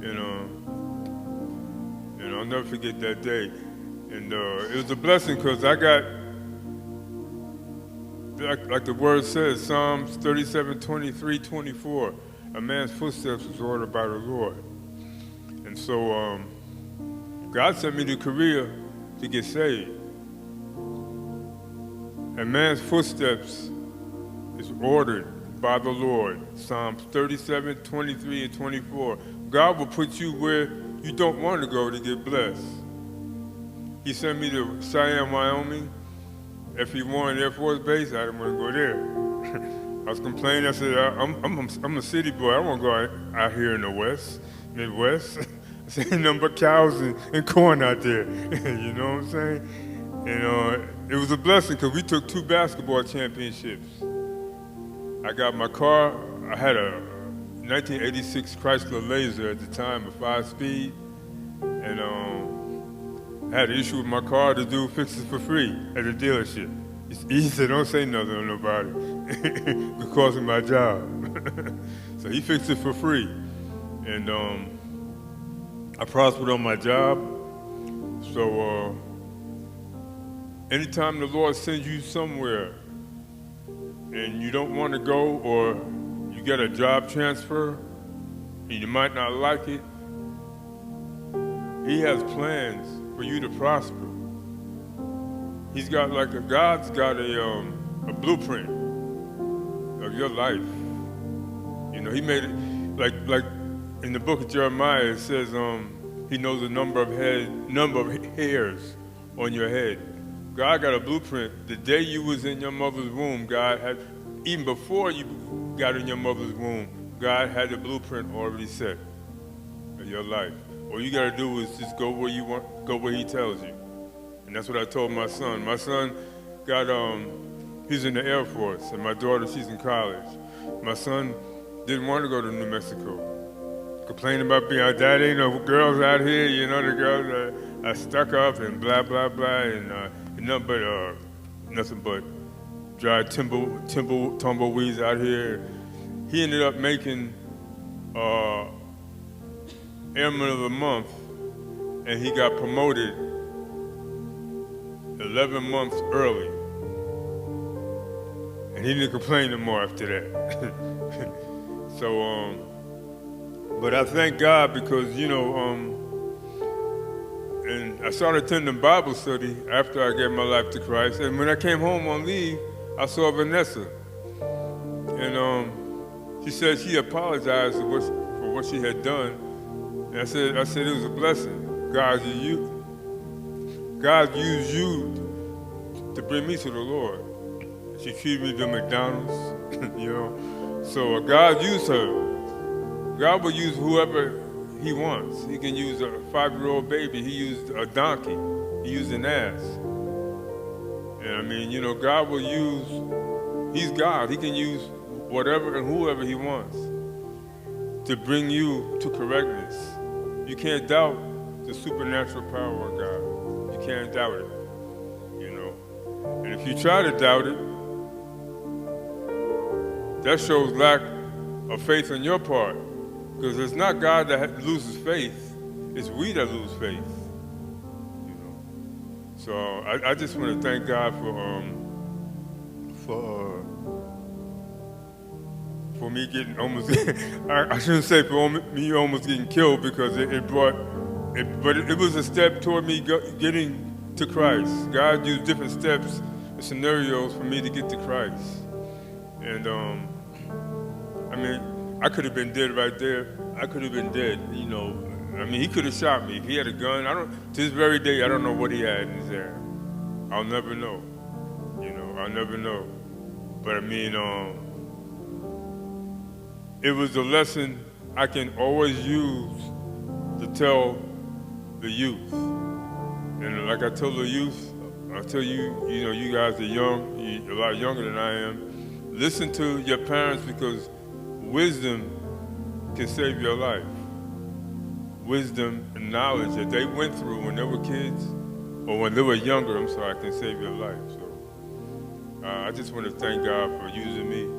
And I'll never forget that day. And it was a blessing because I got, like the word says, Psalms 37, 23, 24, a man's footsteps is ordered by the Lord. And so God sent me to Korea to get saved. A man's footsteps is ordered by the Lord. Psalms 37, 23, and 24. God will put you where you don't want to go to get blessed. He sent me to Cheyenne, Wyoming, FE1 Air Force Base. I didn't want to go there. I was complaining. I said, I'm a city boy. I won't go out here in the West, Midwest. I said, nothing but cows and corn out there. You know what I'm saying? And it was a blessing because we took 2 basketball championships. I got my car. I had a 1986 Chrysler Laser at the time, a 5-speed. And I had an issue with my car. The dude fixed it for free at the dealership. He said, don't say nothing to nobody because of my job. So he fixed it for free. And I prospered on my job. So anytime the Lord sends you somewhere and you don't want to go, or you get a job transfer and you might not like it, He has plans for you to prosper. He's got God's got a blueprint of your life. He made it like in the book of Jeremiah. It says He knows the number of hairs on your head. God got a blueprint. The day you was in your mother's womb, God had, even before you got in your mother's womb, God had the blueprint already set of your life. All you got to do is just go where you want, go where He tells you. And that's what I told my son. My son got, he's in the Air Force, and my daughter, she's in college. My son didn't want to go to New Mexico. Complaining about being, Dad, ain't no girls out here, the girls are stuck up and blah, blah, blah, and nothing but dry tumbleweeds out here. He ended up making Airman of the Month and he got promoted 11 months early. And he didn't complain no more after that. So, but I thank God because, you know, and I started attending Bible study after I gave my life to Christ. And when I came home on leave, I saw Vanessa. And she said she apologized for what she had done. And I said it was a blessing. God used you to bring me to the Lord. She treated me to McDonald's, you know. So God used her. God will use whoever he wants. He can use a 5-year-old baby. He used a donkey. He used an ass. And I mean, you know, God will use, he's God. He can use whatever and whoever he wants to bring you to correctness. You can't doubt the supernatural power of God. You can't doubt it, you know. And if you try to doubt it, that shows lack of faith on your part. Because it's not God that loses faith, it's we that lose faith, you know. So I just want to thank God for me getting almost, I shouldn't say for me almost getting killed, because it was a step toward me getting to Christ. God used different steps and scenarios for me to get to Christ. And I mean, I could have been dead right there. I could have been dead, you know. I mean, he could have shot me. If he had a gun, to this very day, I don't know what he had in his hand. I'll never know, you know, I'll never know. But I mean, it was a lesson I can always use to tell the youth. And like I told the youth, I tell you, you know, you guys are young, a lot younger than I am. Listen to your parents, because wisdom can save your life. Wisdom and knowledge that they went through when they were kids, or when they were younger, can save your life. So I just want to thank God for using me.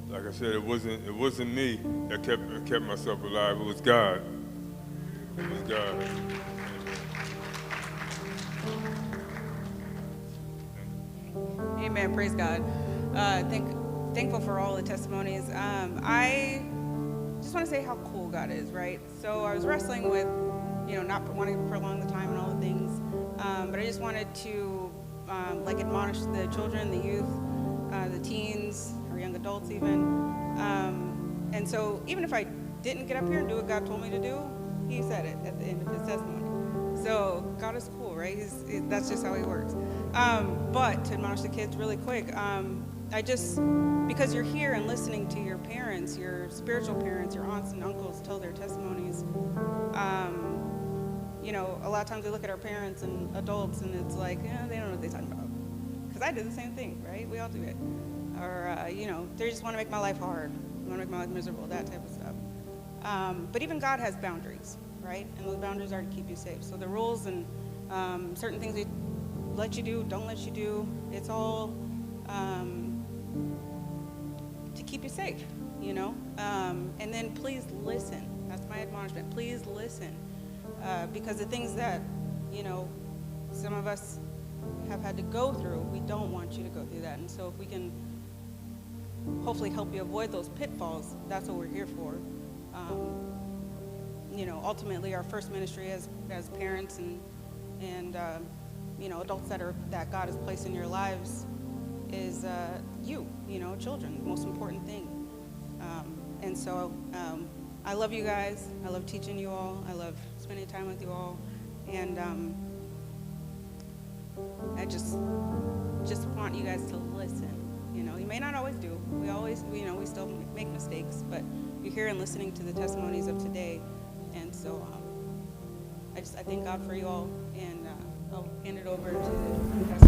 Like I said, it wasn't me that kept myself alive. It was God. It was God. Amen. Praise God. Thankful for all the testimonies. I just want to say how cool God is, right? So I was wrestling with, you know, not wanting to prolong the time and all the things, but I just wanted to admonish the children, the youth, the teens, or young adults even. And so even if I didn't get up here and do what God told me to do, he said it at the end of his testimony. So God is cool, right? That's just how he works. But to admonish the kids really quick, because you're here and listening to your parents, your spiritual parents, your aunts and uncles tell their testimonies, you know, a lot of times we look at our parents and adults and it's like, they don't know what they're talking about. Because I did the same thing, right? We all do it. Or, you know, they just want to make my life hard. They want to make my life miserable, that type of stuff. But even God has boundaries, right? And those boundaries are to keep you safe. So the rules and certain things we let you do, don't let you do, it's all to keep you safe, you know? And then please listen. That's my admonishment. Please listen. Because the things that, you know, some of us have had to go through, we don't want you to go through that. And so if we can hopefully help you avoid those pitfalls, that's what we're here for. You know, ultimately our first ministry as parents and you know, adults that God has placed in your lives is you know, children, the most important thing. And so I love you guys. I love teaching you all. I love spending time with you all. And I just want you guys to listen. You know, you may not always do. We still make mistakes, but you're here and listening to the testimonies of today. And so I thank God for you all, and I'll hand it over to Pastor.